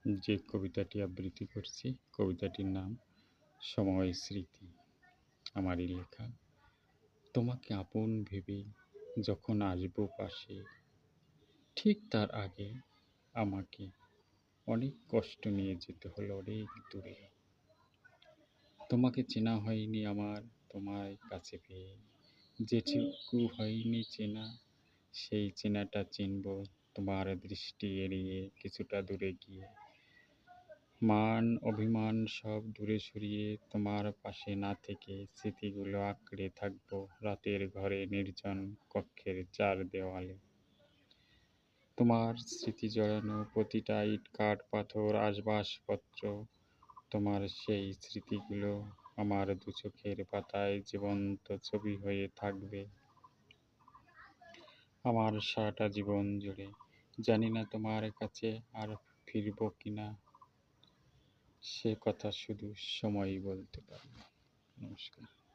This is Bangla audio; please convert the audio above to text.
যে কবিতাটি আবৃত্তি করছি, কবিতাটির নাম সময় স্মৃতি। আমারই লেখা। তোমাকে আপন ভেবে যখন আসবো পাশে, ঠিক তার আগে আমাকে অনেক কষ্ট নিয়ে যেতে হলো অনেক দূরে। তোমাকে চেনা হয়নি আমার তোমায় কাছে পেয়ে, যেটুকু হয়নি চেনা সেই চেনাটা চিনব তোমার দৃষ্টি এড়িয়ে কিছুটা দূরে গিয়ে। মান অভিমান সব দূরে সরিয়ে তোমার পাশে না থেকে স্মৃতিগুলো আঁকড়ে থাকবো রাতের ঘরে নির্জন কক্ষের চার দেওয়ালে। তোমার স্মৃতি জড়ানো প্রতিটা ইট কাঠ পাথর আসবাবপত্র, তোমার সেই স্মৃতিগুলো আমার দু চোখের পাতায় জীবন্ত ছবি হয়ে থাকবে আমার সারাটা জীবন জুড়ে। জানি না তোমার কাছে আর ফিরবো কিনা, সে কথা শুধু সময়ই বলতে পারবে। নমস্কার।